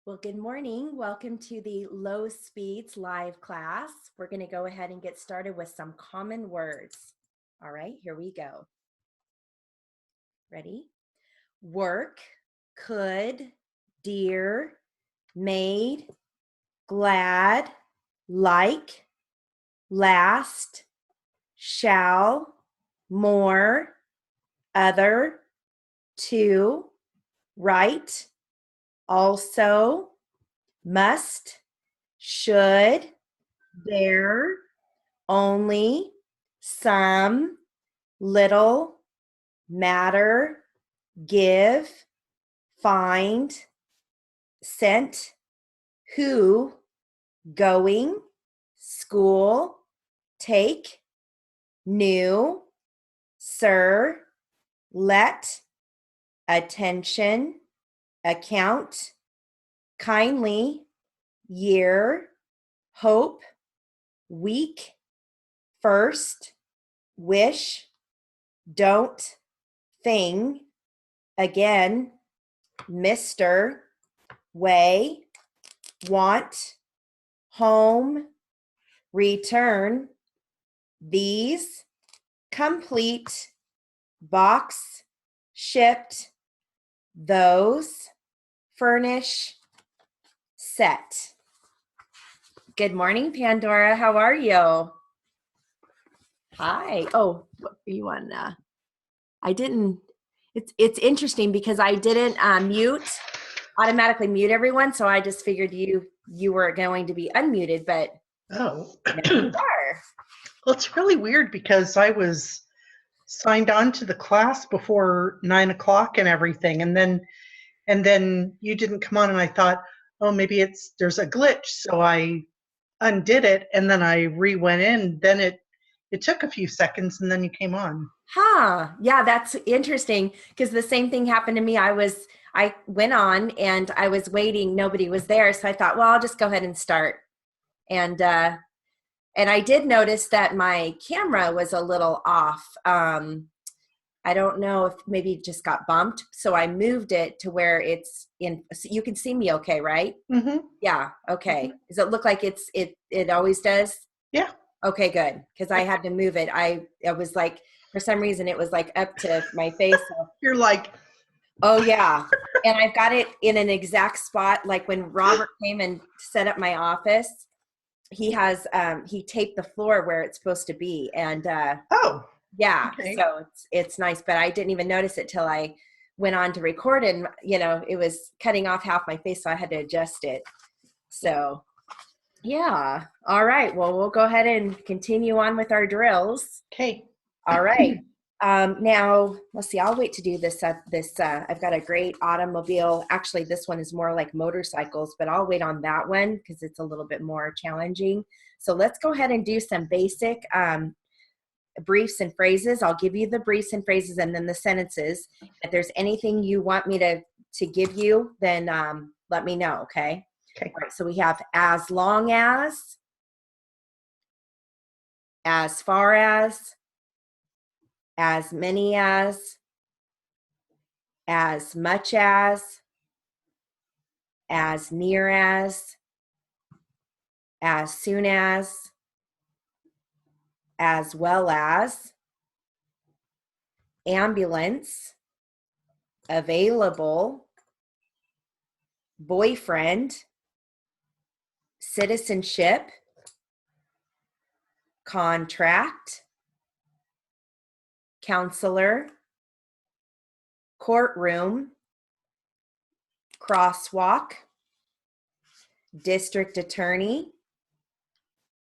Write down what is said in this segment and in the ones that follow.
Well, good morning. Welcome to the Low Speeds live class. We're going to go ahead and get started with some common words. All right, here we go. Ready? Work, could, dear, made, glad, like, last, shall, more, other, to, right, also, must, should, there, only, some, little, matter, give, find, sent, who, going, school, take, new, sir, let, attention, account, kindly, year, hope, week, first, wish, don't, thing, again, Mr., way, want, home, return, these, complete, box, shipped, those, furnish, set. Good morning, Pandora. How are you? Hi. Oh, you on? I didn't. It's interesting because I didn't automatically mute everyone, so I just figured you were going to be unmuted, but oh, you are. Well, it's really weird because I was signed on to the class before 9 o'clock and everything, and then you didn't come on, and I thought, oh, maybe there's a glitch, so I undid it, and then I went in. Then it took a few seconds, and then you came on. Yeah, that's interesting because the same thing happened to me. I went on and I was waiting. Nobody was there. So I thought, well, I'll just go ahead and start. And I did notice that my camera was a little off. I don't know if maybe it just got bumped. So I moved it to where it's in, so you can see me okay, right? Mm-hmm. Yeah. Okay. Mm-hmm. Does it look like it always does? Yeah. Okay, good. Because I had to move it. I was like, for some reason, it was like up to my face. So. You're like, oh yeah. And I've got it in an exact spot. Like when Robert came and set up my office, he has, he taped the floor where it's supposed to be. And oh, yeah, okay. So it's nice, but I didn't even notice it till I went on to record, and it was cutting off half my face, so I had to adjust it. So yeah. All right. Well, we'll go ahead and continue on with our drills. Okay. All right. Now, let's see. I'll wait to do this. I've got a great automobile. Actually, this one is more like motorcycles, but I'll wait on that one because it's a little bit more challenging. So let's go ahead and do some basic briefs and phrases. I'll give you the briefs and phrases and then the sentences. If there's anything you want me to give you, then let me know. Okay. Okay. All right, so we have as long as far as many as much as near as soon as well as, ambulance, available, boyfriend, citizenship, contract, counselor, courtroom, crosswalk, district attorney,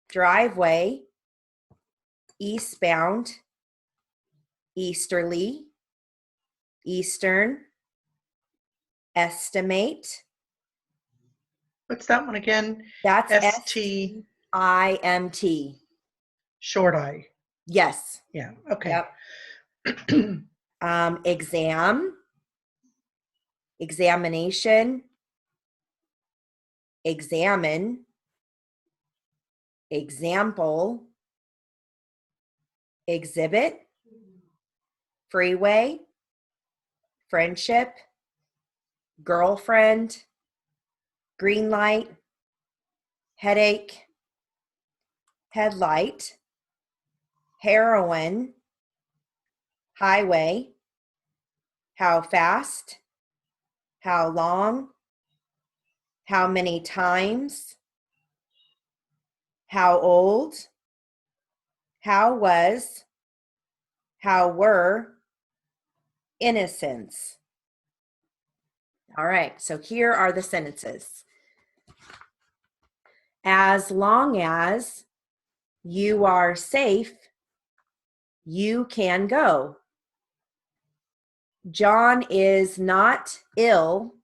driveway, eastbound, easterly, eastern, estimate. What's that one again? That's STIMT. Short I. Yes. Yeah. Okay. Yep. Exam, examination, examine, example, exhibit, freeway, friendship, girlfriend, green light, headache, headlight, heroin, highway, how fast, how long, how many times, how old, how was, how were, innocence. All right, so here are the sentences. As long as you are safe, you can go. John is not ill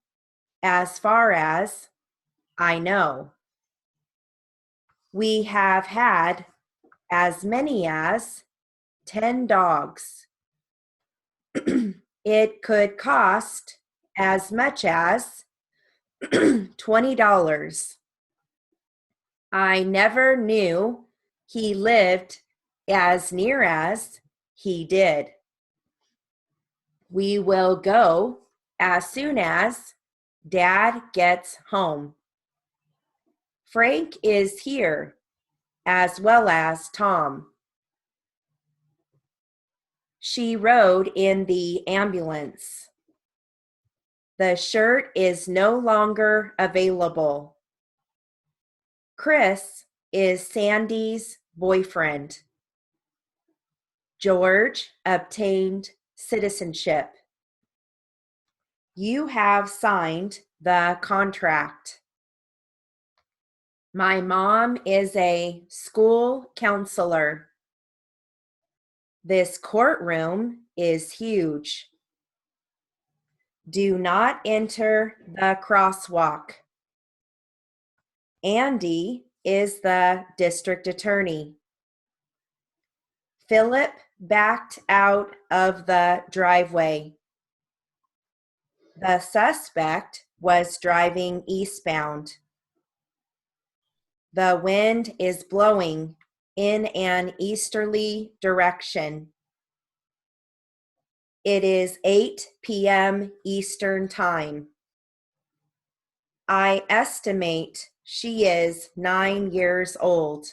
as far as I know. We have had as many as 10 dogs. It could cost as much as $20. I never knew he lived as near as he did. We will go as soon as Dad gets home. Frank is here, as well as Tom. She rode in the ambulance. The shirt is no longer available. Chris is Sandy's boyfriend. George obtained citizenship. You have signed the contract. My mom is a school counselor. This courtroom is huge. Do not enter the crosswalk. Andy is the district attorney. Philip backed out of the driveway. The suspect was driving eastbound. The wind is blowing in an easterly direction. It is 8 p.m. Eastern Time. I estimate she is 9 years old.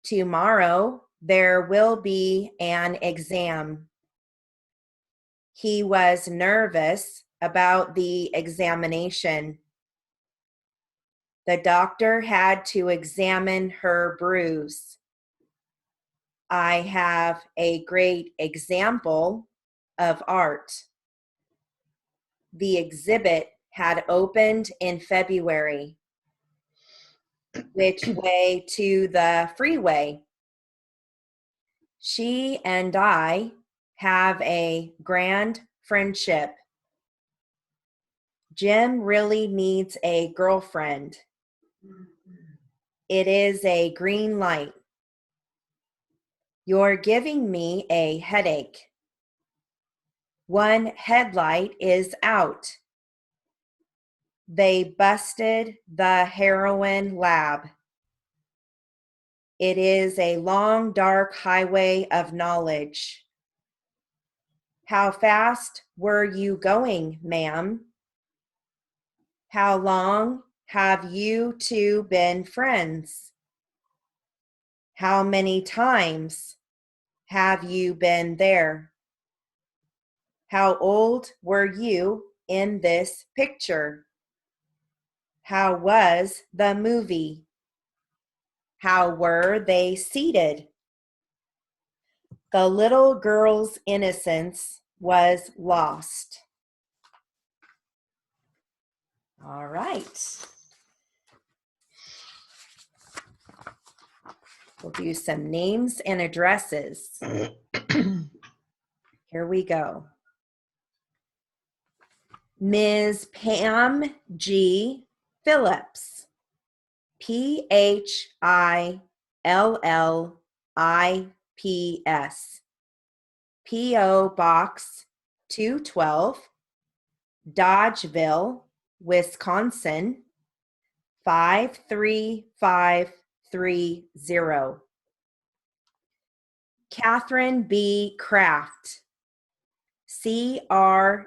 Tomorrow there will be an exam. He was nervous about the examination. The doctor had to examine her bruise. I have a great example of art. The exhibit had opened in February. Which way to the freeway? She and I have a grand friendship. Jim really needs a girlfriend. It is a green light. You're giving me a headache. One headlight is out. They busted the heroin lab. It is a long, dark highway of knowledge. How fast were you going, ma'am? How long have you two been friends? How many times have you been there? How old were you in this picture? How was the movie? How were they seated? The little girl's innocence was lost. All right. We'll do some names and addresses. Here we go. Ms. Pam G. Phillips, Phillips, P.O. Box 212, Dodgeville, Wisconsin 53530. Catherine B. Kraft, CRAFT,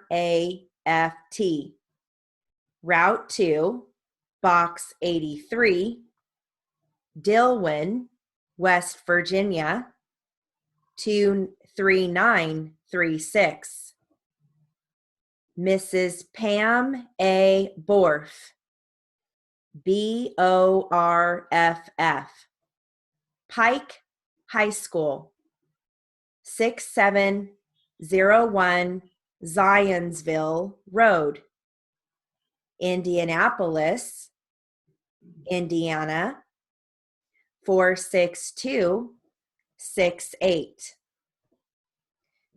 Route 2, Box 83, Dillwyn, West Virginia, 23936. Mrs. Pam A. Borff, BORFF, Pike High School, 6701 Zionsville Road, Indianapolis, Indiana, 46268.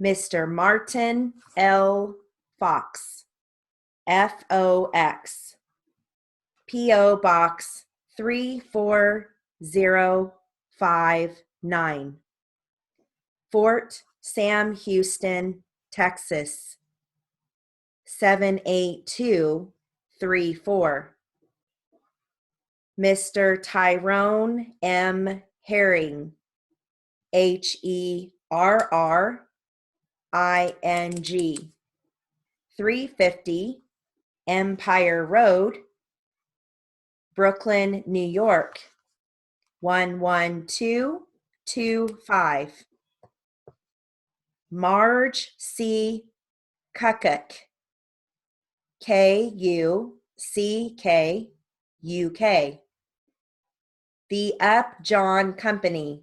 Mr. Martin L. Fox, FOX, P.O. Box 34059, Fort Sam Houston, Texas, 78234. Mr. Tyrone M. Herring, HERRING, 350 Empire Road, Brooklyn, New York, 11225. Marge C. Kuckuck, KUCK, The Upjohn Company,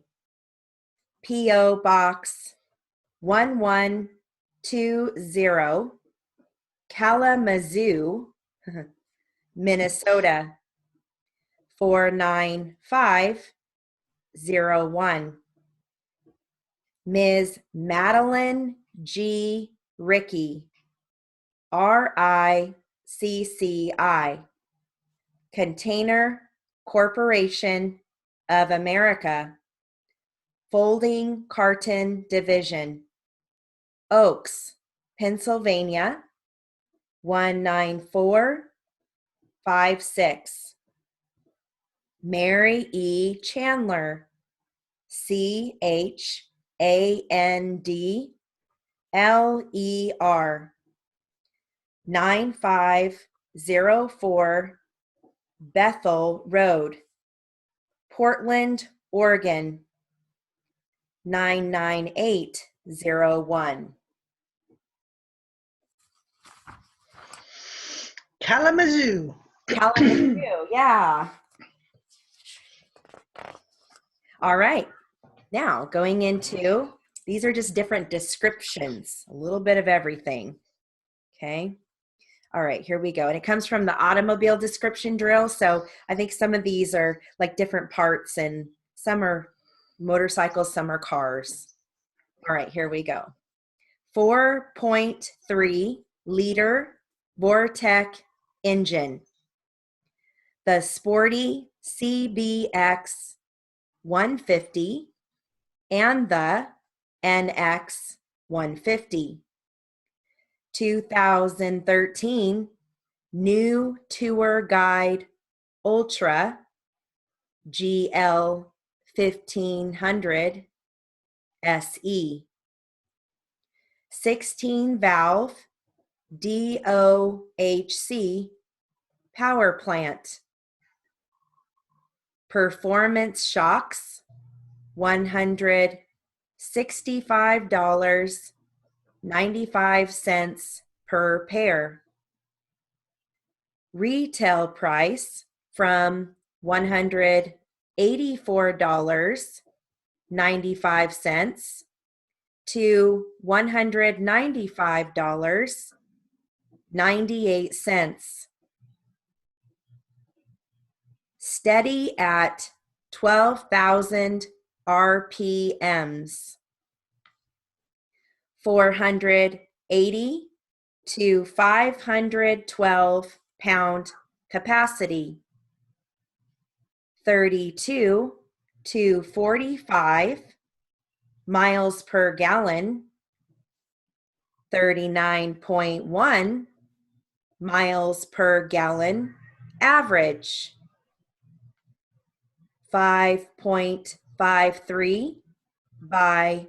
P.O. Box 1120, Kalamazoo, Minnesota, 49501. Ms. Madeline G. Rickey, RICCI, Container Corporation of America, Folding Carton Division, Oaks, Pennsylvania, 19456. Mary E. Chandler, CHANDLER, 9504 Bethel Road, Portland, Oregon, 99801. Kalamazoo. Kalamazoo, yeah. All right. Now going into, these are just different descriptions, a little bit of everything. Okay. All right, here we go. And it comes from the automobile description drill. So I think some of these are like different parts, and some are motorcycles, some are cars. All right, here we go. 4.3 liter Vortec engine. The sporty CBX 150 and the NX 150. 2013 New Tour Guide Ultra GL 1500 SE. 16 valve DOHC power plant. Performance shocks, $165.95 per pair. Retail price from $184.95 to $195.98. Steady at 12,000 RPMs. 480 to 512 pound capacity. 32 to 45 miles per gallon. 39.1 miles per gallon average. 5.53 by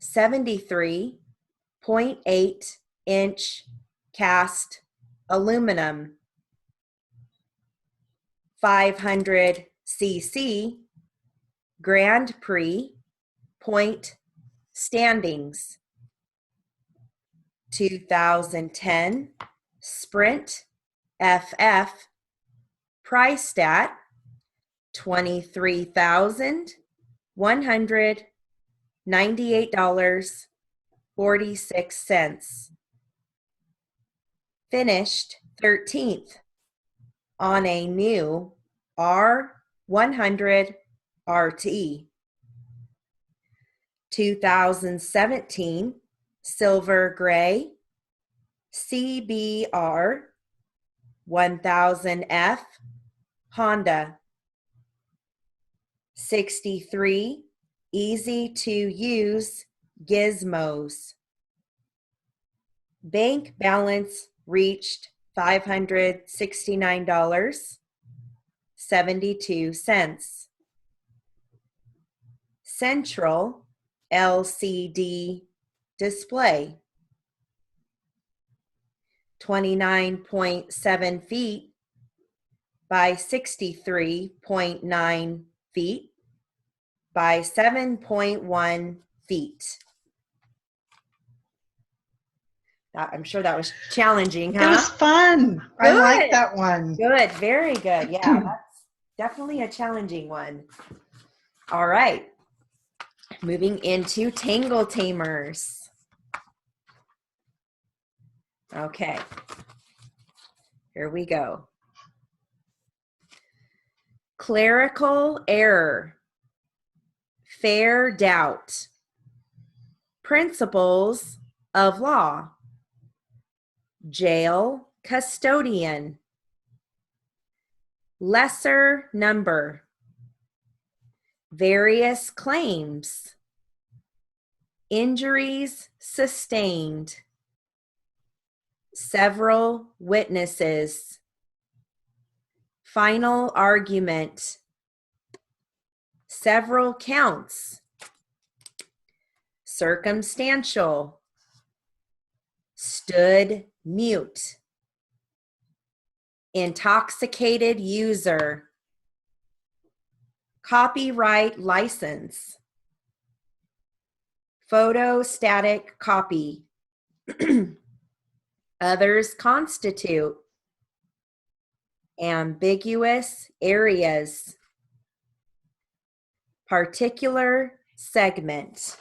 73.8 inch cast aluminum, 500 cc Grand Prix point standings, 2010 Sprint FF priced at $23,198.46. Finished 13th on a new R100 RT. 2017 Silver Gray CBR 1000F Honda. 63 easy to use gizmos. Bank balance reached $569.72. Central LCD display. 29.7 feet by 63.9 feet by 7.1 feet. I'm sure that was challenging, huh? It was fun. I like that one. Good, very good. Yeah, that's definitely a challenging one. All right, moving into Tangle Tamers. Okay, here we go. Clerical error, fair doubt, principles of law, jail custodian, lesser number, various claims, injuries sustained, several witnesses, final argument, several counts, circumstantial, stood mute, intoxicated user, copyright license, photostatic copy, others constitute, ambiguous areas, particular segment.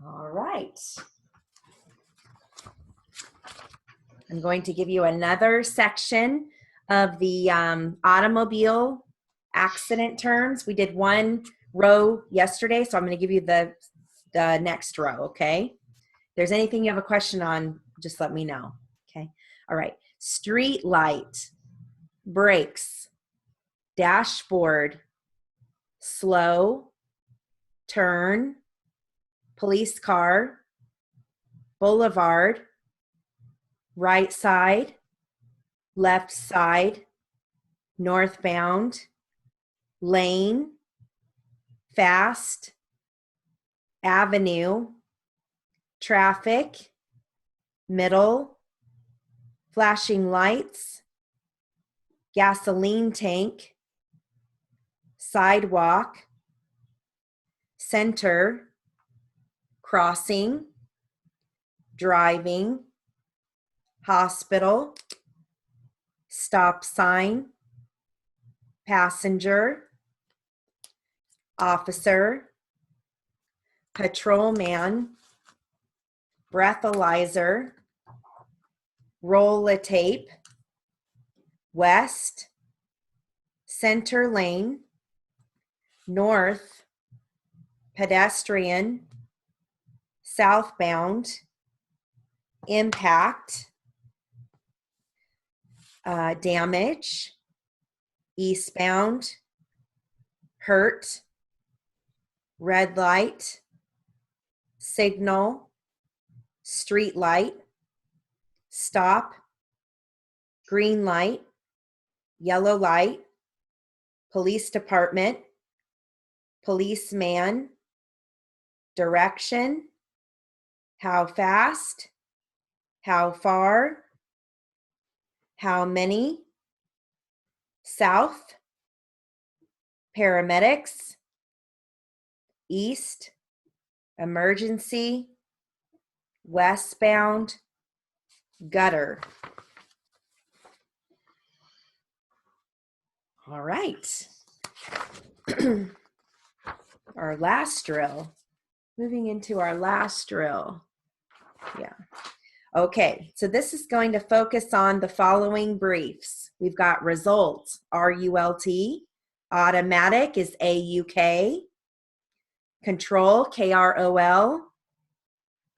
All right. I'm going to give you another section of the automobile accident terms. We did one row yesterday, so I'm going to give you the next row, okay? If there's anything you have a question on, just let me know, okay? All right. Street light, brakes, dashboard, slow, turn, police car, boulevard, right side, left side, northbound, lane, fast, avenue, traffic, middle, flashing lights, gasoline tank, sidewalk, center, crossing, driving, hospital, stop sign, passenger, officer, patrolman, breathalyzer, roll-a-tape, west, center lane, north, pedestrian, southbound, impact, damage, eastbound, hurt, red light, signal, street light, stop, green light, yellow light, police department, policeman, direction, how fast, how far, how many, south, paramedics, east, emergency, westbound, gutter. All right. Our last drill. Moving into our last drill. Yeah. Okay, so this is going to focus on the following briefs. We've got result, R-U-L-T, automatic is A-U-K, control, K-R-O-L,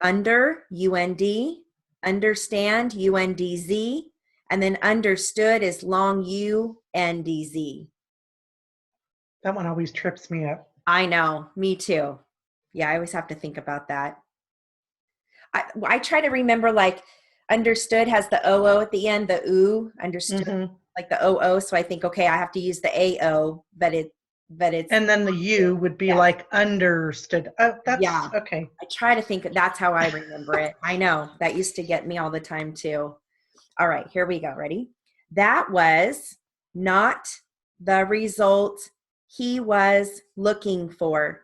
under, U-N-D, understand, U-N-D-Z, and then understood is long U-N-D-Z. That one always trips me up. I know, me too. Yeah, I always have to think about that. I try to remember, like, understood has the O-O at the end, the oo, understood, like the O-O. So I think, okay, I have to use the A-O, but it's. And then the U would be like understood. Oh, that's okay. I try to think that's how I remember it. I know that used to get me all the time too. All right, here we go. Ready? That was not the result he was looking for.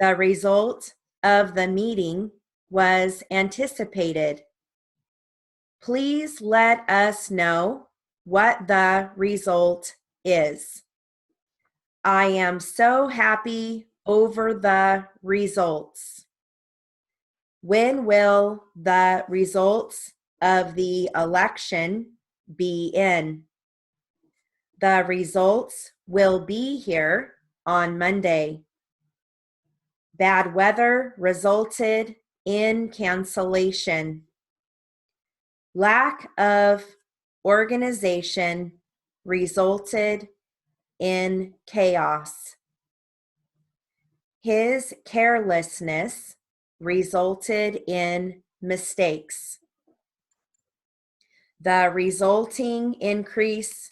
The result of the meeting was anticipated. Please let us know what the result is. I am so happy over the results. When will the results of the election be in? The results will be here on Monday. Bad weather resulted in cancellation. Lack of organization resulted in chaos. His carelessness resulted in mistakes. The resulting increase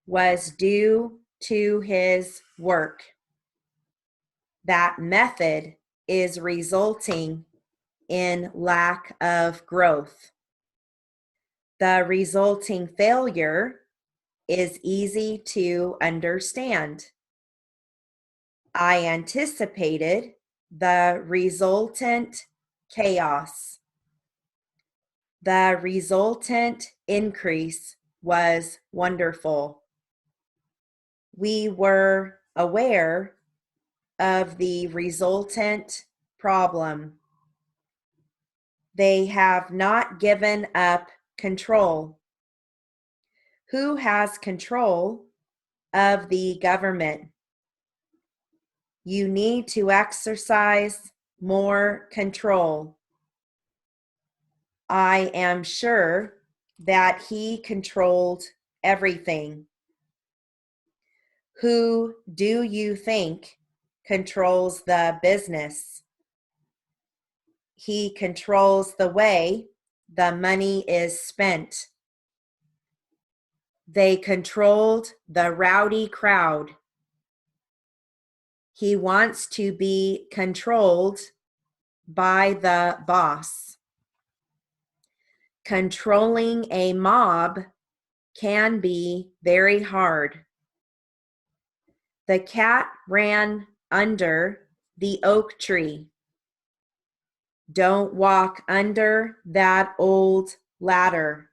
was due to his work. That method is resulting in lack of growth. The resulting failure is easy to understand. I anticipated the resultant chaos. The resultant increase was wonderful. We were aware of the resultant problem. They have not given up control. Who has control of the government? You need to exercise more control. I am sure that he controlled everything. Who do you think controls the business? He controls the way the money is spent. They controlled the rowdy crowd. He wants to be controlled by the boss. Controlling a mob can be very hard. The cat ran under the oak tree. Don't walk under that old ladder.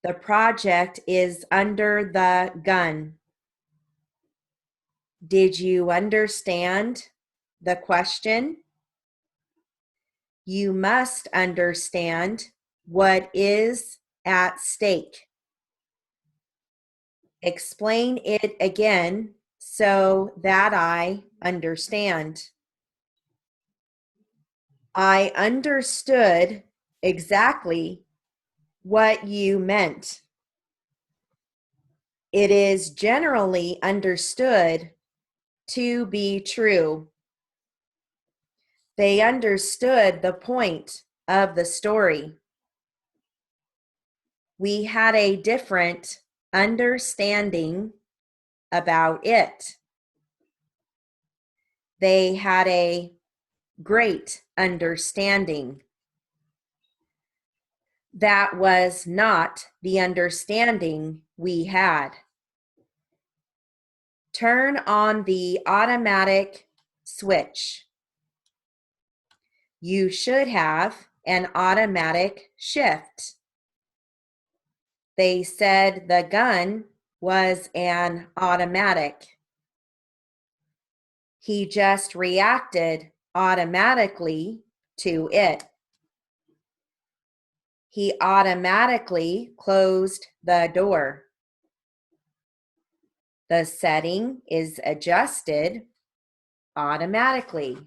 The project is under the gun. Did you understand the question? You must understand what is at stake. Explain it again so that I understand. I understood exactly what you meant. It is generally understood to be true. They understood the point of the story. We had a different understanding about it. They had a great understanding. That was not the understanding we had. Turn on the automatic switch. You should have an automatic shift. They said the gun was an automatic. He just reacted automatically to it. He automatically closed the door. The setting is adjusted automatically.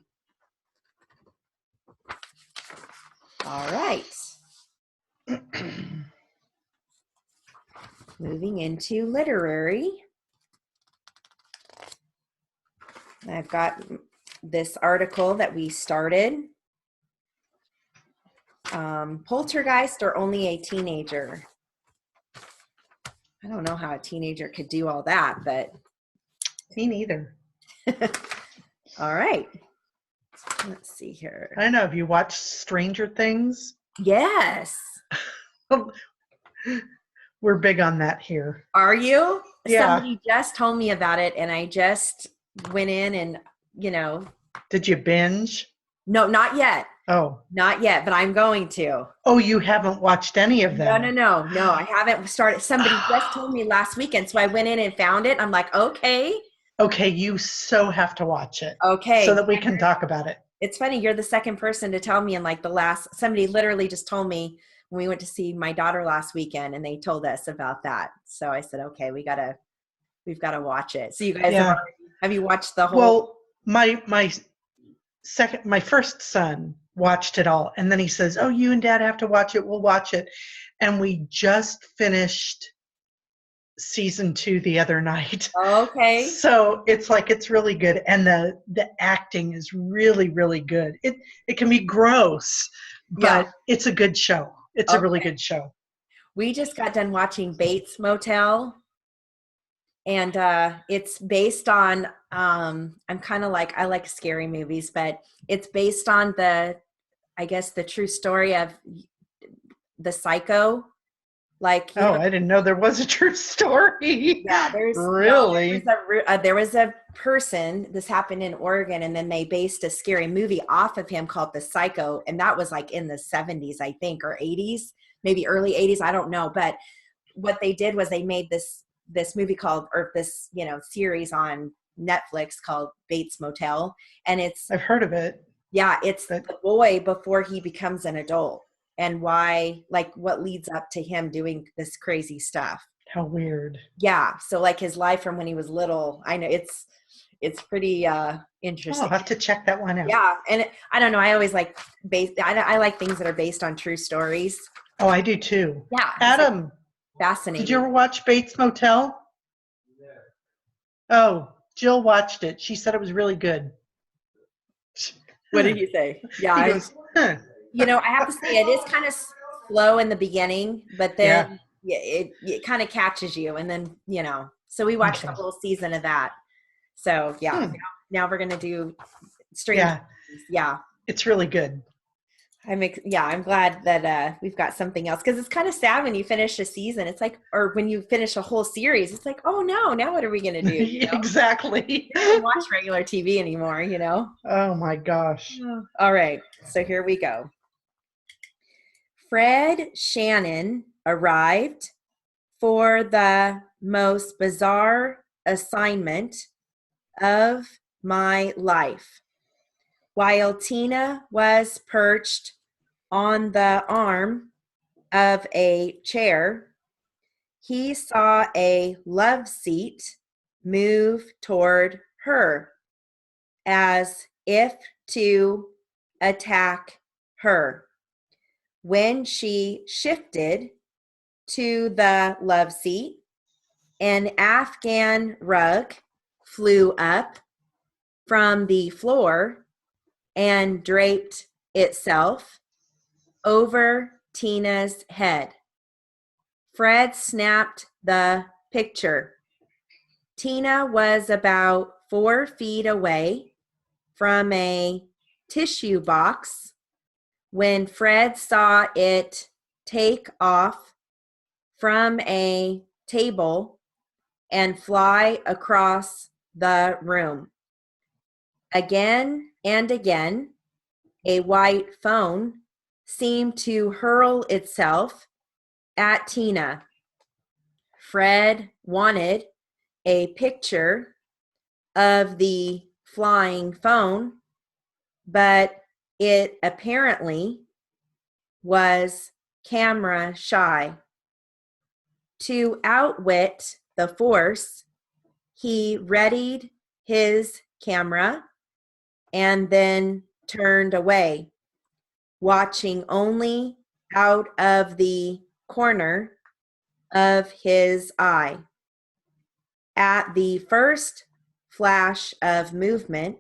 All right. Moving into literary. I've got this article that we started. Poltergeist or only a teenager? I don't know how a teenager could do all that, but. Me neither. All right. Let's see here. I don't know. Have you watched Stranger Things? Yes. We're big on that here. Are you? Yeah. Somebody just told me about it, and I just went in and, Did you binge? No, not yet. Oh. Not yet, but I'm going to. Oh, you haven't watched any of them? No, I haven't started. Somebody just told me last weekend, so I went in and found it. I'm like, okay. Okay, you so have to watch it. Okay. So that we can talk about it. It's funny, you're the second person to tell me in like somebody literally just told me when we went to see my daughter last weekend, and they told us about that. So I said, okay, we've got to watch it. So you guys have you watched the whole? Well, my first son watched it all, and then he says, "Oh, you and Dad have to watch it. We'll watch it." And we just finished season 2 the other night. Okay. So it's really good, and the acting is really, really good. It can be gross, but it's a good show. It's a really good show. We just got done watching Bates Motel, and it's based on I'm kind of like, I like scary movies, but it's based on the true story of the Psycho. Like, I didn't know there was a true story. Yeah, there was a person. This happened in Oregon, and then they based a scary movie off of him called The Psycho, and that was like in the 70s, I think, or 80s, maybe early 80s. I don't know, but what they did was they made this movie called, or this series on Netflix called Bates Motel, and I've heard of it. Yeah, it's the boy before he becomes an adult. And why, like, what leads up to him doing this crazy stuff. How weird. Yeah. So like his life from when he was little, I know it's pretty interesting. I'll have to check that one out. Yeah. And I don't know. I always like I like things that are based on true stories. Oh, I do too. Yeah. Adam. Fascinating. Did you ever watch Bates Motel? Yeah. Oh, Jill watched it. She said it was really good. What did you say? Yeah. He goes, huh. I have to say it is kind of slow in the beginning, but then it kind of catches you. And then, so we watched the whole season of that. So now we're going to do Stranger Things. Yeah. It's really good. I'm glad that we've got something else, because it's kind of sad when you finish a season. It's like, or when you finish a whole series, it's like, oh no, now what are we going to do? Exactly. You don't watch regular TV anymore, Oh my gosh. All right. So here we go. Fred Shannon arrived for the most bizarre assignment of my life. While Tina was perched on the arm of a chair, he saw a love seat move toward her as if to attack her. When she shifted to the love seat, an Afghan rug flew up from the floor and draped itself over Tina's head. Fred snapped the picture. Tina was about 4 feet away from a tissue box when Fred saw it take off from a table and fly across the room. Again and again, a white phone seemed to hurl itself at Tina. Fred wanted a picture of the flying phone, but it apparently was camera shy. To outwit the force, he readied his camera and then turned away, watching only out of the corner of his eye. At the first flash of movement,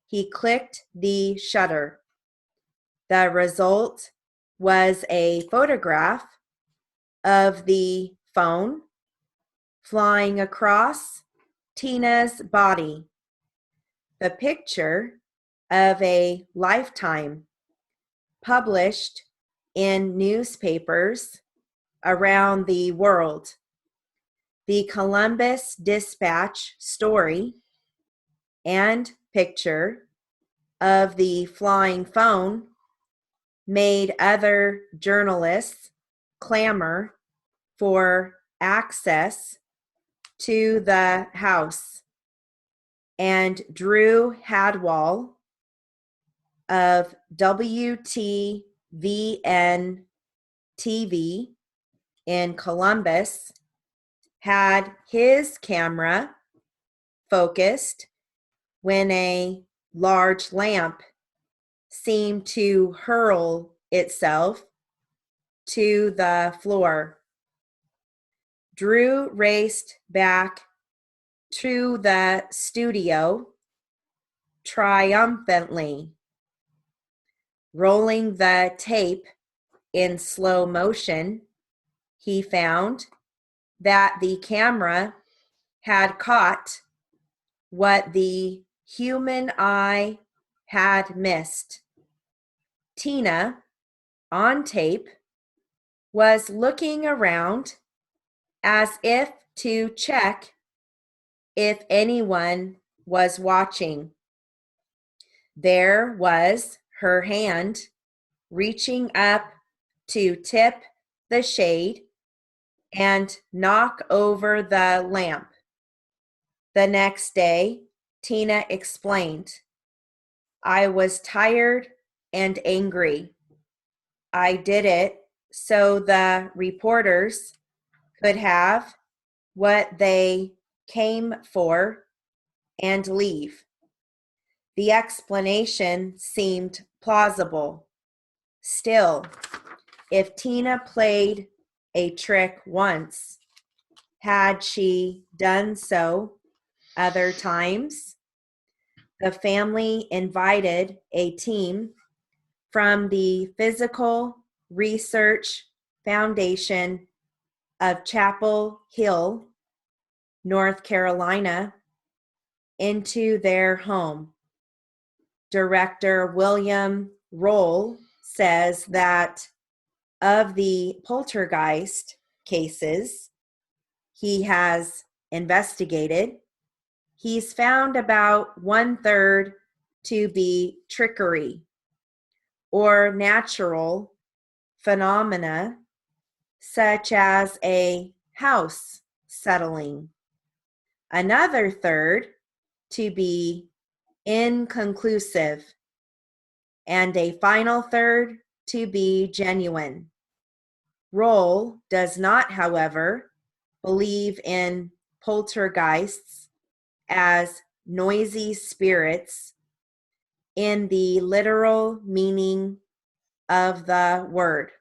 he clicked the shutter. The result was a photograph of the phone flying across Tina's body. The picture of a lifetime, published in newspapers around the world. The Columbus Dispatch story and picture of the flying phone made other journalists clamor for access to the house, and Drew Hadwell of WTVN TV in Columbus had his camera focused when a large lamp seemed to hurl itself to the floor. Drew raced back to the studio triumphantly, rolling the tape in slow motion. He found that the camera had caught what the human eye had missed. Tina, on tape, was looking around as if to check if anyone was watching. There was her hand reaching up to tip the shade and knock over the lamp. The next day, Tina explained, "I was tired and angry. I did it so the reporters could have what they came for and leave." The explanation seemed plausible. Still, if Tina played a trick once, had she done so other times? The family invited a team from the Physical Research Foundation of Chapel Hill, North Carolina, into their home. Director William Roll says that of the poltergeist cases he has investigated, he's found about 1/3 to be trickery or natural phenomena, such as a house settling. Another third to be inconclusive, and a final third to be genuine. Roll does not, however, believe in poltergeists as noisy spirits in the literal meaning of the word.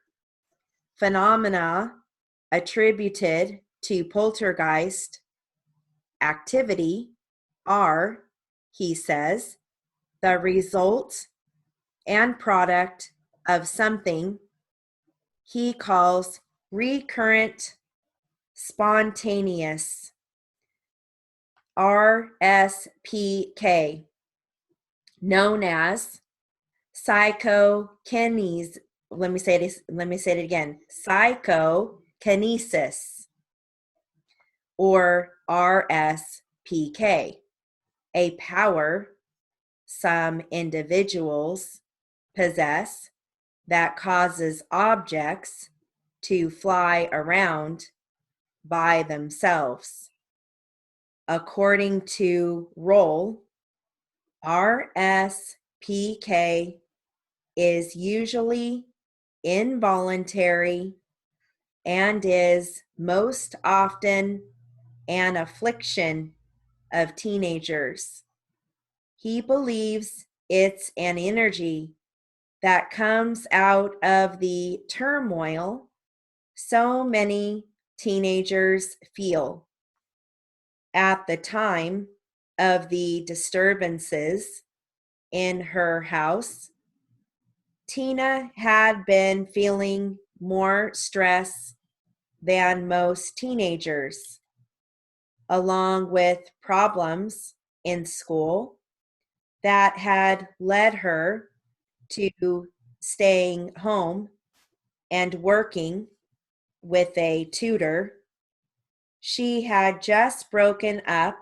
Phenomena attributed to poltergeist activity are, he says, the result and product of something he calls recurrent spontaneous, RSPK, known as psychokinesis. Let me say it again. Psychokinesis, or RSPK, a power some individuals possess that causes objects to fly around by themselves. According to Roll, RSPK is usually involuntary and is most often an affliction of teenagers. He believes it's an energy that comes out of the turmoil so many teenagers feel. At the time of the disturbances in her house, Tina had been feeling more stress than most teenagers, along with problems in school that had led her to staying home and working with a tutor. She had just broken up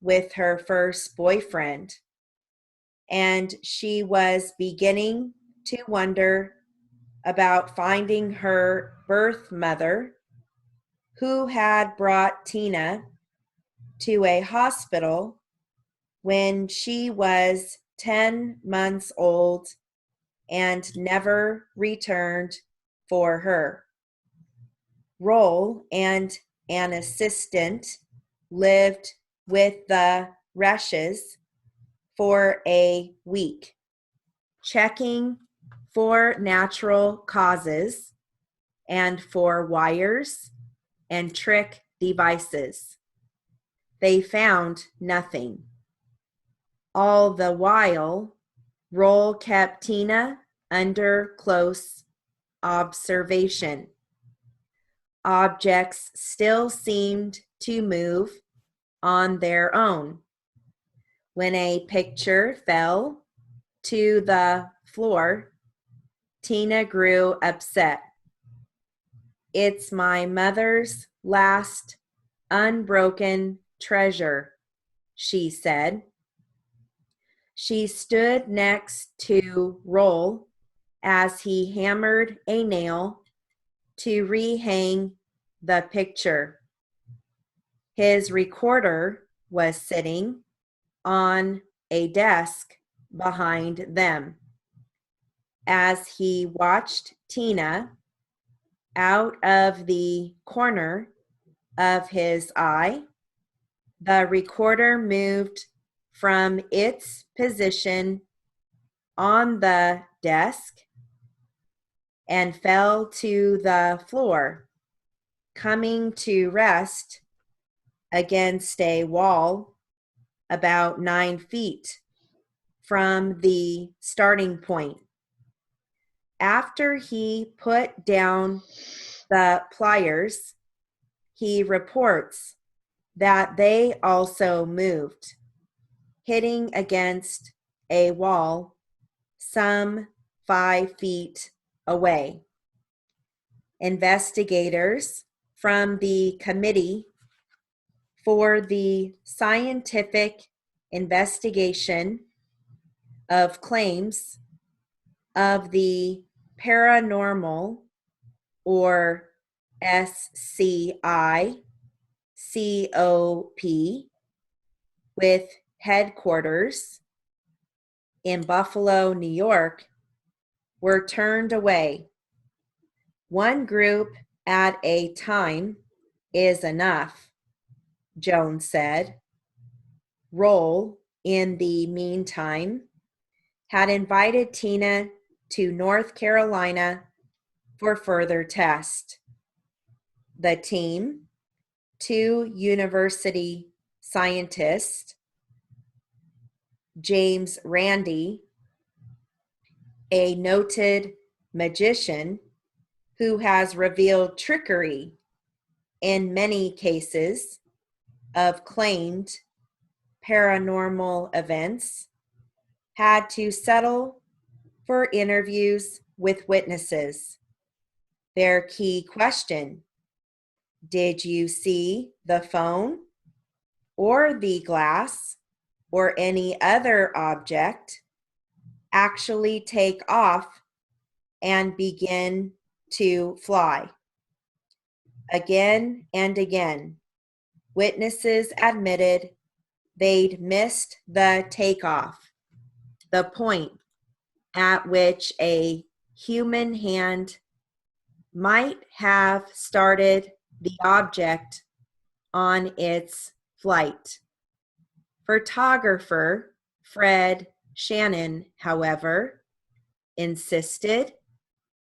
with her first boyfriend, and she was beginning to wonder about finding her birth mother, who had brought Tina to a hospital when she was 10 months old and never returned for her. Roll and an assistant lived with the Rushes for a week, checking for natural causes and for wires and trick devices. They found nothing. All the while, Roll kept Tina under close observation. Objects still seemed to move on their own. When a picture fell to the floor, Tina grew upset. "It's my mother's last unbroken treasure," she said. She stood next to Roll as he hammered a nail to rehang the picture. His recorder was sitting on a desk behind them. As he watched Tina, out of the corner of his eye, the recorder moved from its position on the desk and fell to the floor, coming to rest against a wall about 9 feet from the starting point. After he put down the pliers, he reports that they also moved, hitting against a wall some 5 feet away. Investigators from the Committee for the Scientific Investigation of Claims of the Paranormal, or SCI COP, with headquarters in Buffalo, New York, were turned away. "One group at a time is enough," Jones said. Roll, in the meantime, had invited Tina to North Carolina for further tests. The team, 2 university scientists, James Randi, a noted magician who has revealed trickery in many cases of claimed paranormal events, had to settle for interviews with witnesses. Their key question: did you see the phone or the glass or any other object actually take off and begin to fly? Again and again, witnesses admitted they'd missed the takeoff, the point at which a human hand might have started the object on its flight. Photographer Fred Shannon, however, insisted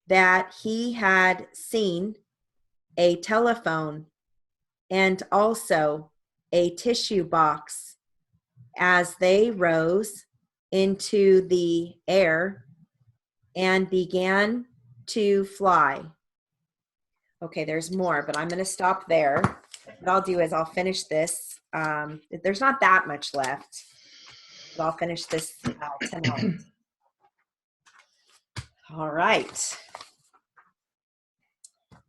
that he had seen a telephone and also a tissue box as they rose into the air and began to fly. Okay, there's more, but I'm going to stop there. What I'll do is I'll finish this. There's not that much left, but I'll finish this tonight. All right.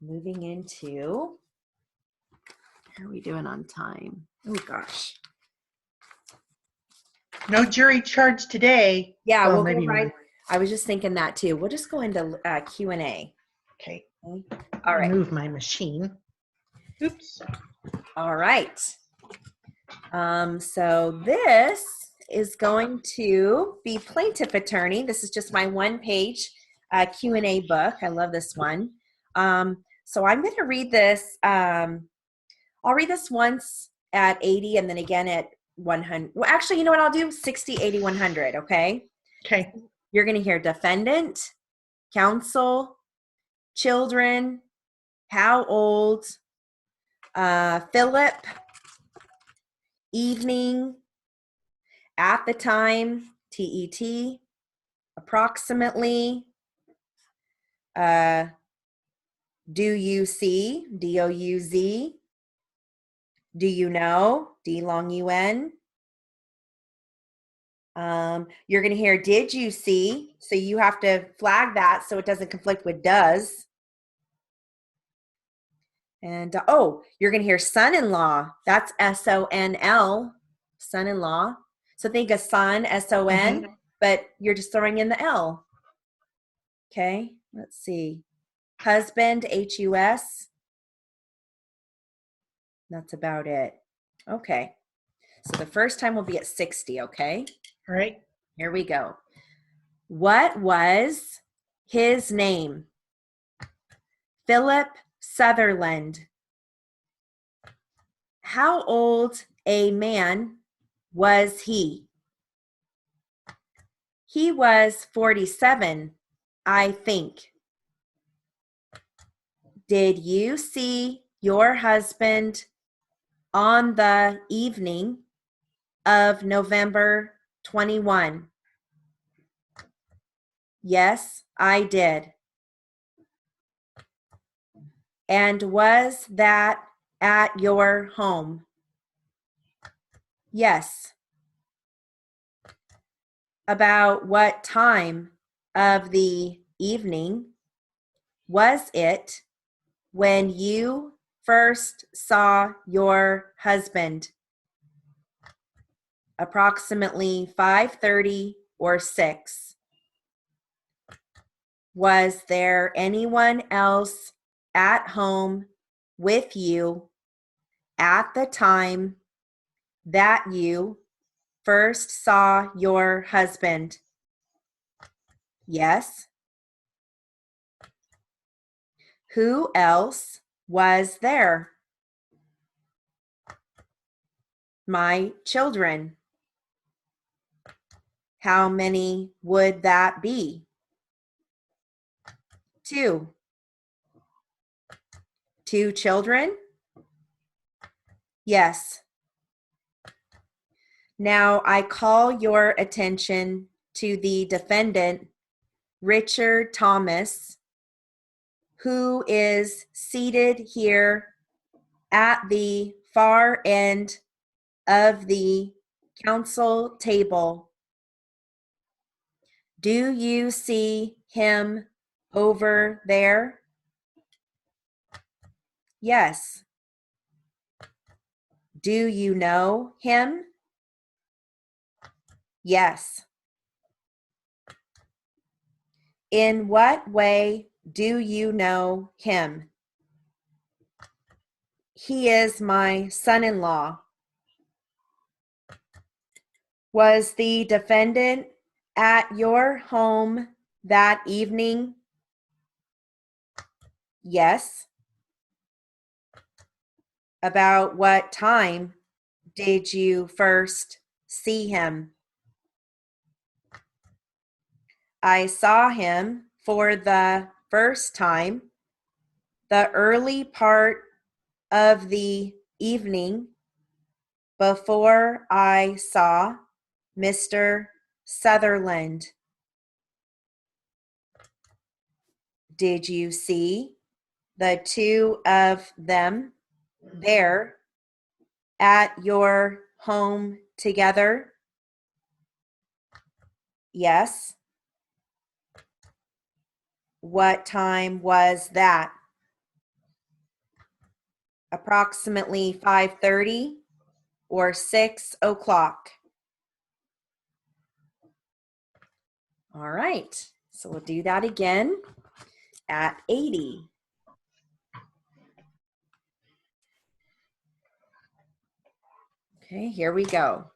Moving into, how are we doing on time? Oh, gosh. No jury charge today. Yeah, well, we'll maybe go right. more. I was just thinking that too. We'll just go into Q&A. Okay. All right. Move my machine. Oops. All right. So this is going to be plaintiff attorney. This is just my one-page Q&A book. I love this one. So I'm going to read this. I'll read this once at 80 and then again at 100. Well, actually, you know what I'll do? 60, 80, 100, okay? Okay. You're going to hear defendant, counsel, children, how old, Philip, evening, at the time, TET, approximately, do you see, DOUZ, do you know, D long UN. You're going to hear did you see, so you have to flag that so it doesn't conflict with does. And you're going to hear son-in-law. That's SONL, son-in-law. So think of son, SON, but you're just throwing in the L. Okay, let's see. Husband, HUS. That's about it. Okay, so the first time will be at 60, okay? All right. Here we go. What was his name? Philip Sutherland. How old a man was he? He was 47, I think. Did you see your husband on the evening of November 21? Yes, I did. And was that at your home? Yes. About what time of the evening was it when you first saw your husband? Approximately 5:30 or 6. Was there anyone else at home with you at the time that you first saw your husband? Yes. Who else was there? My children. How many would that be? 2. 2 children? Yes. Now I call your attention to the defendant, Richard Thomas, who is seated here at the far end of the council table. Do you see him over there? Yes. Do you know him? Yes. In what way do you know him? He is my son-in-law. Was the defendant at your home that evening? Yes. About what time did you first see him? I saw him for the first time the early part of the evening before I saw Mr. Sutherland. Did you see the two of them there at your home together? Yes. What time was that? Approximately 5:30 or 6 o'clock. All right, so we'll do that again at 80. Okay, here we go.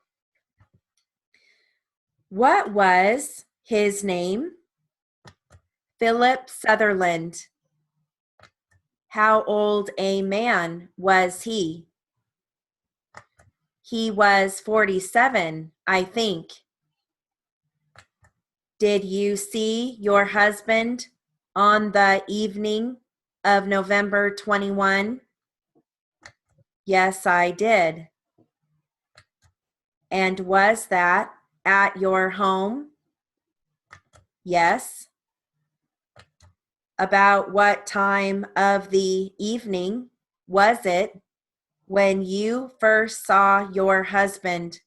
What was his name? Philip Sutherland. How old a man was he? He was 47, I think. Did you see your husband on the evening of November 21? Yes, I did. And was that at your home? Yes. About what time of the evening was it when you first saw your husband?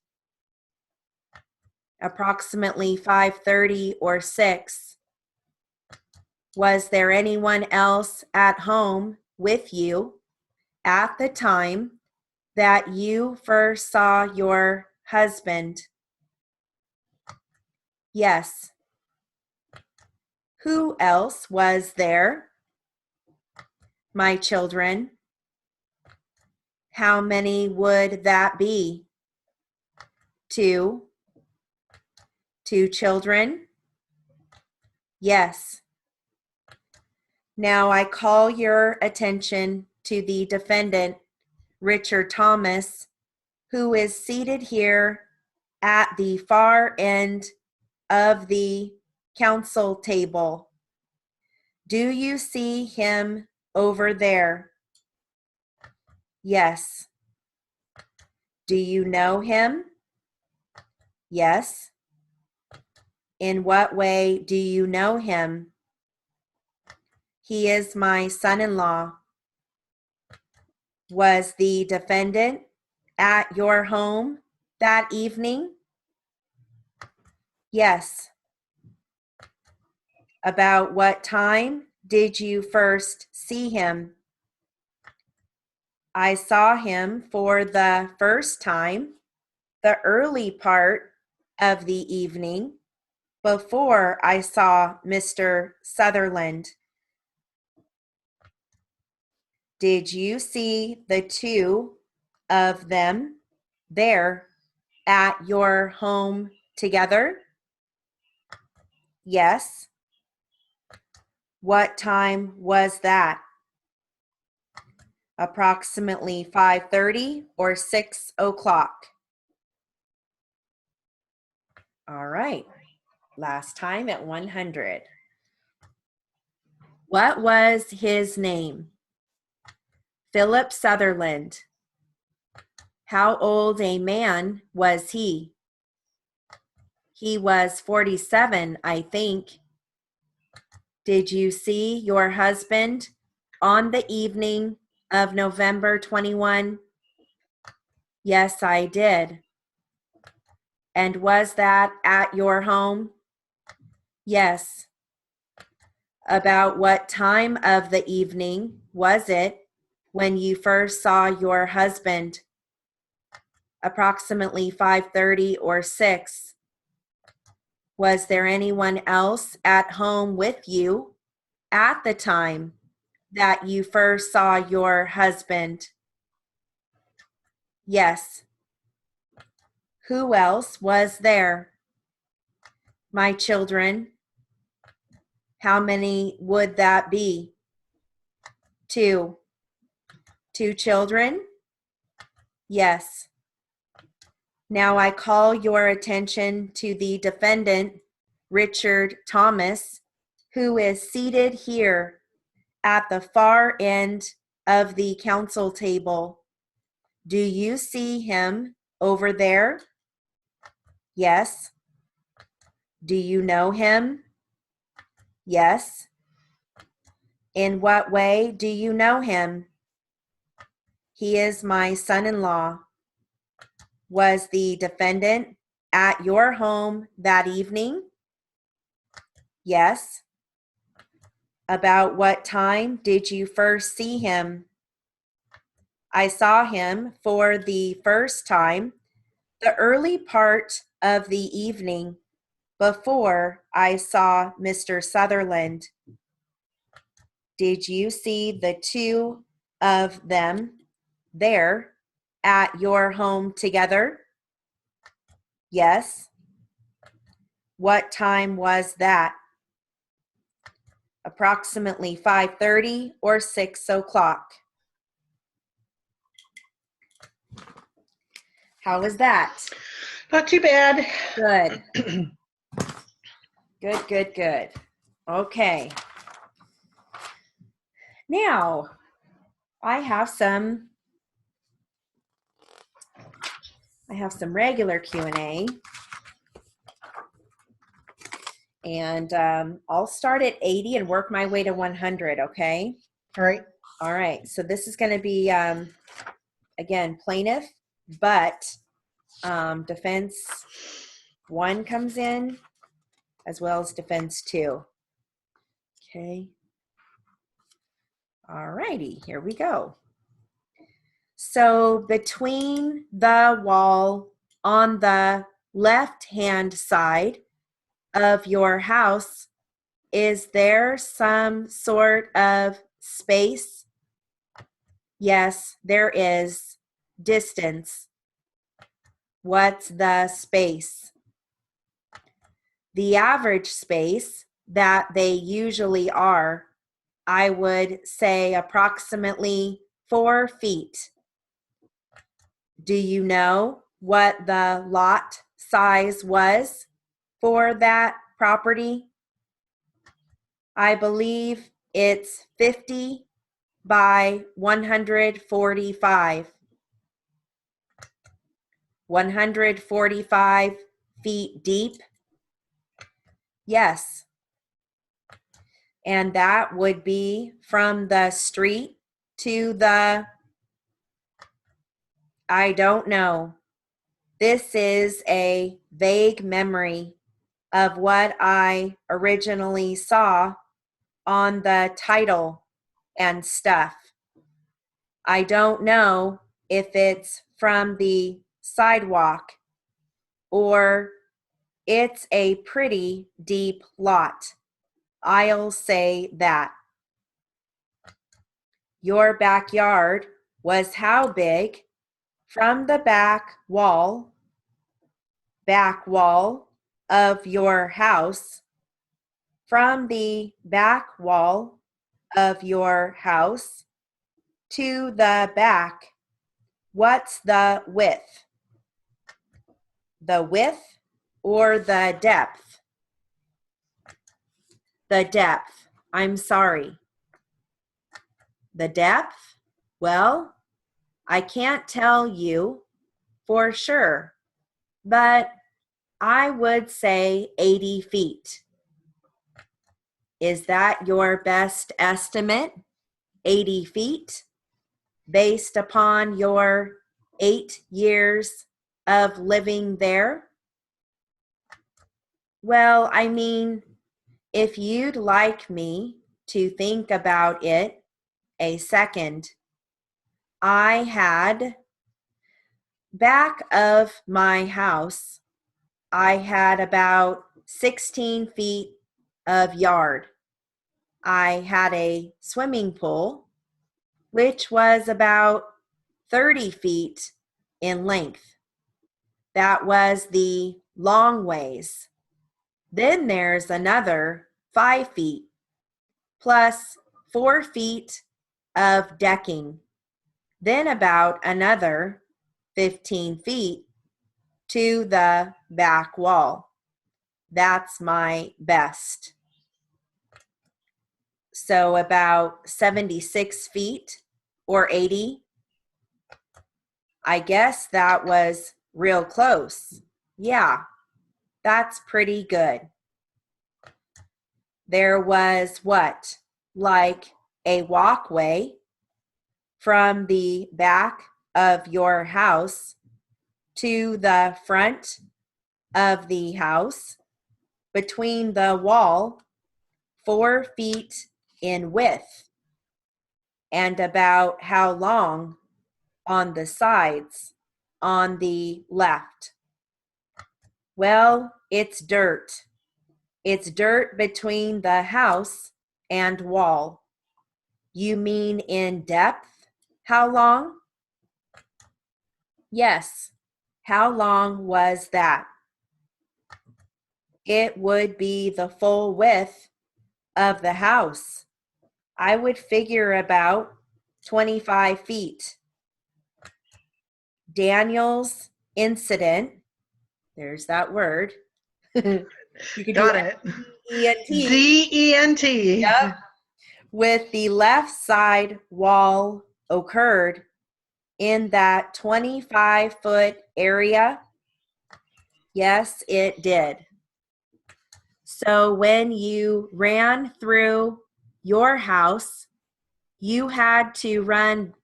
Approximately 5:30 or 6. Was there anyone else at home with you at the time that you first saw your husband? Yes. Who else was there? My children. How many would that be? 2. 2 children? Yes. Now I call your attention to the defendant, Richard Thomas, who is seated here at the far end of the council table. Do you see him over there? Yes. Do you know him? Yes. In what way do you know him? He is my son-in-law. Was the defendant at your home that evening? Yes. About what time did you first see him? I saw him for the first time the early part of the evening before I saw Mr. Sutherland. Did you see the two of them there at your home together? Yes. What time was that? Approximately 5:30 or 6 o'clock. All right, last time at 100. What was his name? Philip Sutherland. How old a man was he? He was 47, I think. Did you see your husband on the evening of November 21? Yes, I did. And was that at your home? Yes. About what time of the evening was it when you first saw your husband? Approximately 5:30 or 6. Was there anyone else at home with you at the time that you first saw your husband? Yes. Who else was there? My children. How many would that be? 2. 2 children? Yes. Now I call your attention to the defendant, Richard Thomas, who is seated here at the far end of the council table. Do you see him over there? Yes. Do you know him? Yes. In what way do you know him? He is my son-in-law. Was the defendant at your home that evening? Yes. About what time did you first see him? I saw him for the first time the early part of the evening before I saw Mr. Sutherland. Did you see the 2 of them there at your home together? Yes. What time was that? Approximately 5:30 or 6 o'clock. How was that? Not too bad. Good. Good, good, good. Okay. Now, I have some regular Q&A. And I'll start at 80 and work my way to 100, okay? All right. All right. So this is going to be, again, plaintiff, but defense 1 comes in as well as defense 2. Okay. All righty. Here we go. So between the wall on the left-hand side of your house, is there some sort of space? Yes, there is. Distance. What's the space? The average space that they usually are, I would say approximately 4 feet. Do you know what the lot size was for that property? I believe it's 50 by 145. 145 feet deep? Yes. And that would be from the street to the, I don't know. This is a vague memory of what I originally saw on the title and stuff. I don't know if it's from the sidewalk or it's a pretty deep lot. I'll say that. Your backyard was how big from the back wall of your house? From the back wall of your house to the back, what's the width? The width or the depth? The depth. I'm sorry. The depth? Well, I can't tell you for sure, but I would say 80 feet. Is that your best estimate? 80 feet? based upon your 8 years of living there? Well, I mean, if you'd like me to think about it a second, I had back of my house, I had about 16 feet of yard. I had a swimming pool, which was about 30 feet in length. That was the long ways. Then there's another 5 feet plus 4 feet of decking. Then about another 15 feet to the back wall. That's my best. So about 76 feet or 80. I guess that was real close. Yeah, that's pretty good. There was what? Like a walkway from the back of your house to the front of the house, between the wall, 4 feet in width, and about how long on the sides on the left? Well, it's dirt. It's dirt between the house and wall. You mean in depth? How long? Yes. How long was that? It would be the full width of the house. I would figure about 25 feet. Daniel's incident, there's that word. You could do Got it. E-N-T. Z-E-N-T. Yep. With the left side wall occurred in that 25-foot area. Yes, it did. So when you ran through your house, you had to run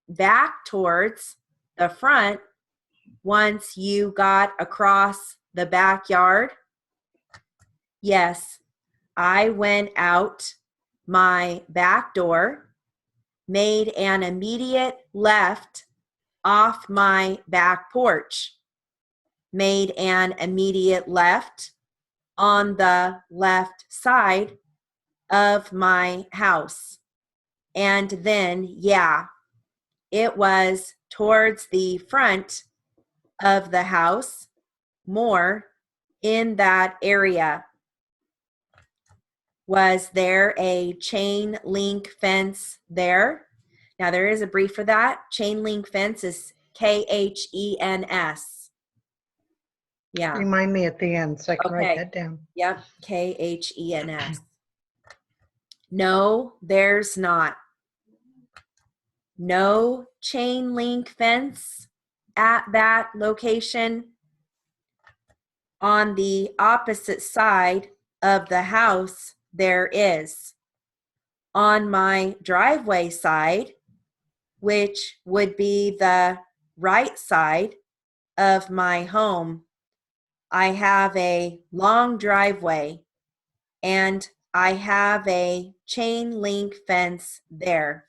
back towards the front once you got across the backyard. Yes, I went out my back door, made an immediate left off my back porch, made an immediate left on the left side of my house. And then, yeah, it was towards the front of the house, more in that area. Was there a chain link fence there? Now, there is a brief for that. Chain link fence is K-H-E-N-S. Yeah. Remind me at the end so I can write that down. Yep, K-H-E-N-S. No, there's not. No chain link fence at that location. On the opposite side of the house, there is. On my driveway side, which would be the right side of my home, I have a long driveway and I have a chain link fence there.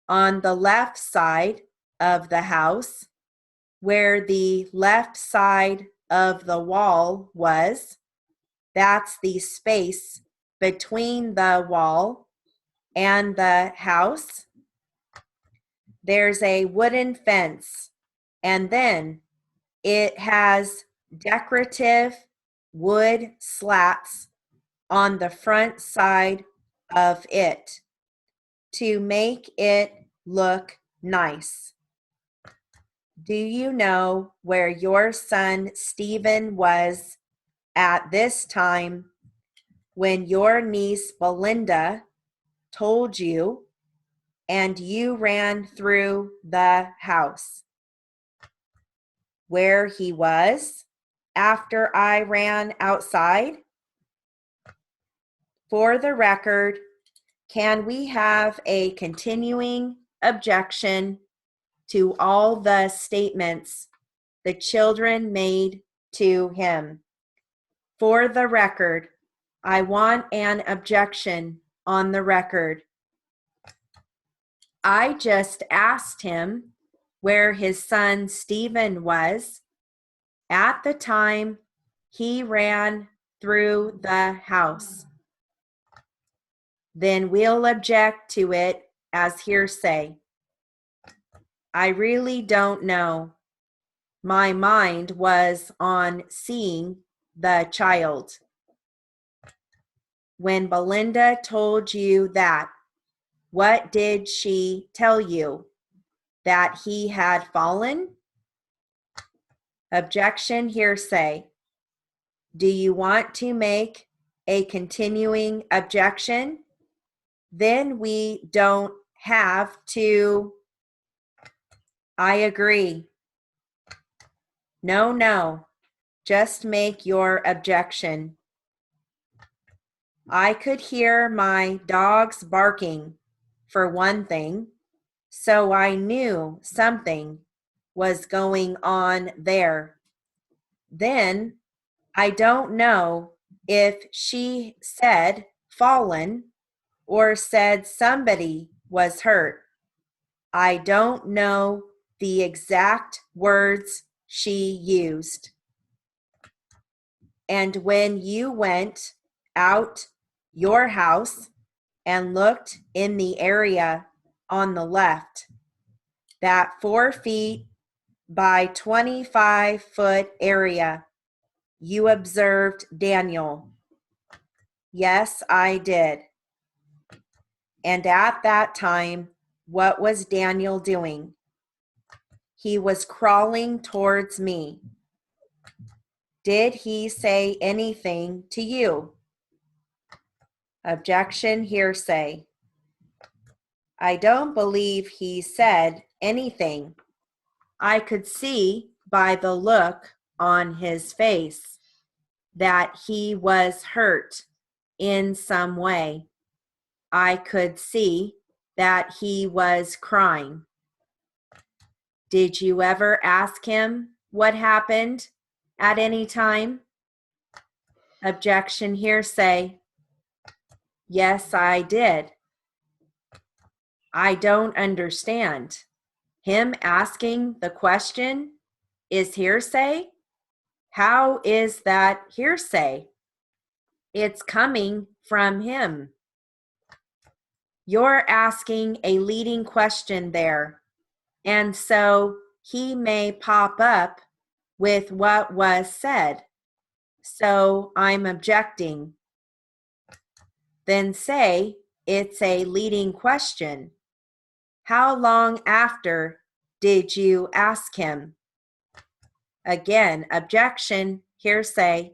On the left side of the house, where the left side of the wall was, that's the space between the wall and the house. There's a wooden fence, and then it has decorative wood slats on the front side of it to make it look nice. Do you know where your son Stephen was at this time when your niece Belinda told you and you ran through the house? Where he was after I ran outside? For the record, can we have a continuing objection to all the statements the children made to him. For the record, I want an objection on the record. I just asked him where his son Stephen was at the time he ran through the house. Then we'll object to it as hearsay. I really don't know. My mind was on seeing the child. When Belinda told you that, what did she tell you? That he had fallen? Objection, hearsay. Do you want to make a continuing objection? Then we don't have to. I agree. No, just make your objection. I could hear my dogs barking, for one thing, so I knew something was going on there. Then, I don't know if she said fallen or said somebody was hurt. I don't know the exact words she used. And when you went out your house and looked in the area on the left, that 4 feet by 25-foot area, you observed Daniel. Yes, I did. And at that time, what was Daniel doing? He was crawling towards me. Did he say anything to you? Objection, hearsay. I don't believe he said anything. I could see by the look on his face that he was hurt in some way. I could see that he was crying. Did you ever ask him what happened at any time? Objection, hearsay. Yes, I did. I don't understand. Him asking the question is hearsay? How is that hearsay? It's coming from him. You're asking a leading question there, and so he may pop up with what was said. So I'm objecting. Then say it's a leading question. How long after did you ask him? Again, objection, hearsay.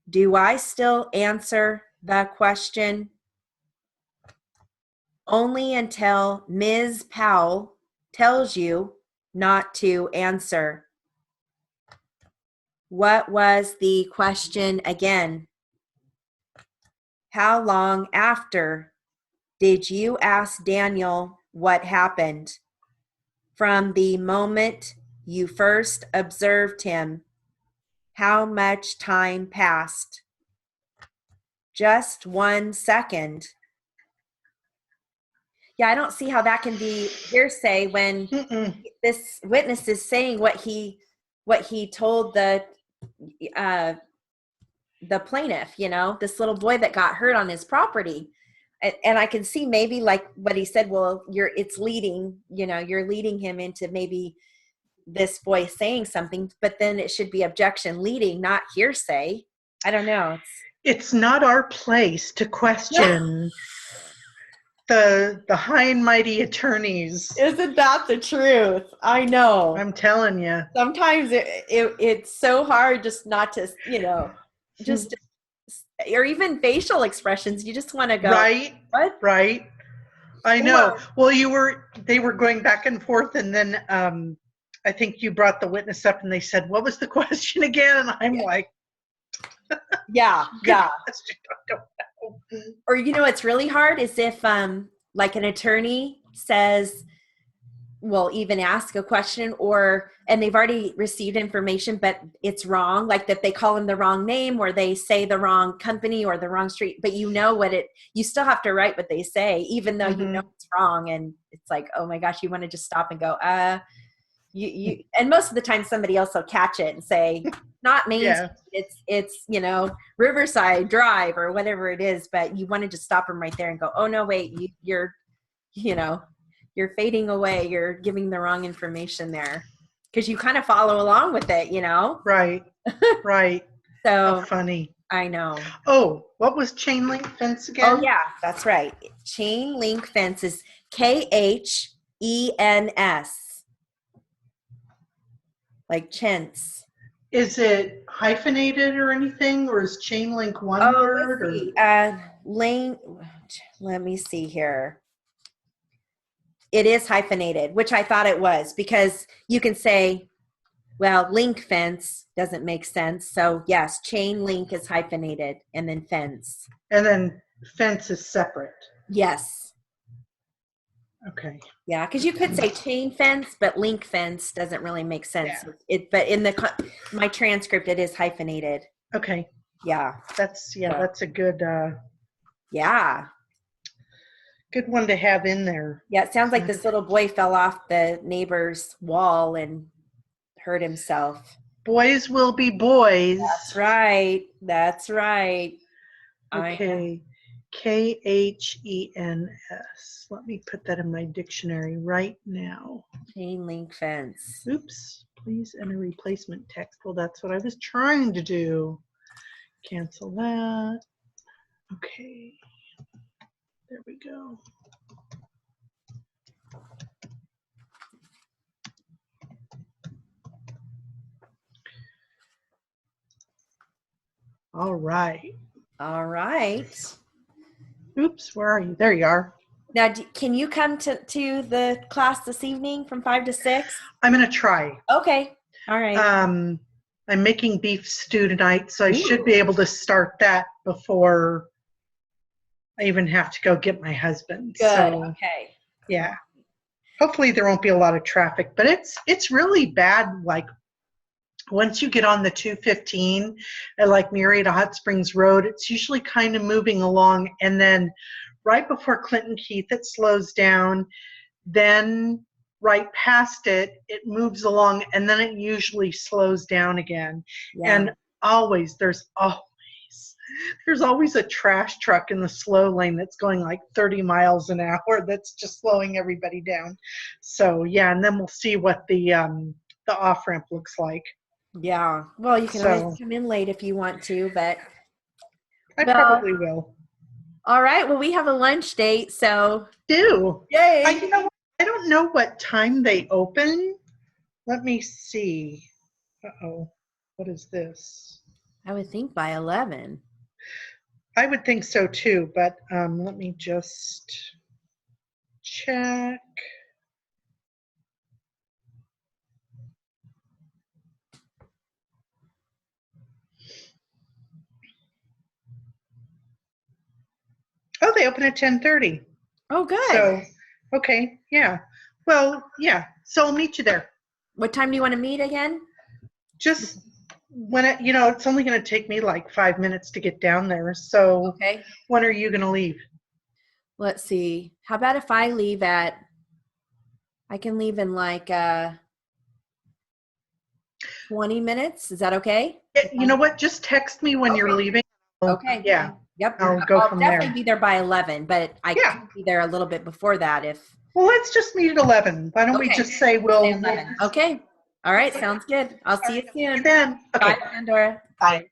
Do I still answer the question? Only until Ms. Powell tells you not to answer. What was the question again? How long after did you ask Daniel what happened? From the moment you first observed him, how much time passed? Just 1 second. Yeah, I don't see how that can be hearsay when this witness is saying what he told the plaintiff, this little boy that got hurt on his property. And I can see maybe like what he said, well, you're leading him into maybe this boy saying something, but then it should be objection leading, not hearsay. I don't know. It's not our place to question the high and mighty attorneys. Isn't that the truth? I know. I'm telling you. Sometimes it's so hard just not to, just, or even facial expressions. You just want to go, right? What? Right. I know. Well, they were going back and forth, and then I think you brought the witness up and they said, what was the question again? And I'm like, yeah. I don't know. Or, it's really hard is if like an attorney says, will even ask a question, and they've already received information, but it's wrong, like that they call them the wrong name or they say the wrong company or the wrong street, but you still have to write what they say, even though you know it's wrong. And it's like, oh my gosh, you want to just stop and go, and most of the time somebody else will catch it and say, not Main Street, it's Riverside Drive or whatever it is, but you want to just stop them right there and go, oh no, wait, you're fading away. You're giving the wrong information there, because you kind of follow along with it, Right. So how funny. I know. Oh, what was chain link fence again? Oh yeah, that's right. Chain link fence is KHENS, like chintz. Is it hyphenated or anything, or is chain link one word? Let's see. Let me see here. It is hyphenated, which I thought it was, because you can say, well, link fence doesn't make sense. So yes, chain link is hyphenated, and then fence. And then fence is separate. Yes. Okay. Yeah, because you could say chain fence, but link fence doesn't really make sense. Yeah. But in my transcript, it is hyphenated. Okay. Yeah. That's a good. Yeah. Good one to have in there. Yeah, it sounds like this little boy fell off the neighbor's wall and hurt himself. Boys will be boys. That's right. Okay. KHENS. Let me put that in my dictionary right now. Chain link fence. Oops. Please enter replacement text. Well, that's what I was trying to do. Cancel that. Okay. There we go. All right. Oops, where are you? There you are. Now, can you come to the class this evening from 5 to 6? I'm going to try. Okay. All right. I'm making beef stew tonight, so I should be able to start that before I even have to go get my husband. Good. So, okay. Yeah. Hopefully there won't be a lot of traffic, but it's really bad. Like once you get on the 215 at like Murrieta Hot Springs Road, it's usually kind of moving along, and then right before Clinton Keith, it slows down. Then right past it, it moves along, and then it usually slows down again. Yeah. And there's always a trash truck in the slow lane that's going like 30 miles an hour that's just slowing everybody down. So yeah, and then we'll see what the off-ramp looks like. Yeah. Well, you can always come in late if you want to, but I probably will. All right. Well, we have a lunch date, so yay. I don't know what time they open. Let me see. Uh-oh. What is this? I would think by 11. I would think so too, but let me just check. Oh, they open at 10:30. Oh, good. So, okay, yeah. Well, yeah. So I'll meet you there. What time do you want to meet again? Just when it's only going to take me like 5 minutes to get down there. So okay. When are you going to leave? Let's see. How about if I can leave in like 20 minutes. Is that okay? You know what? Just text me when you're leaving. Okay. Yeah. Yep. I'll go from there. I'll definitely be there by 11, but I can be there a little bit before that if. Well, let's just meet at 11. Why don't we just say we'll. 11. Okay. All right. Sounds good. I'll see you soon. Then. Okay. Bye, Pandora. Bye.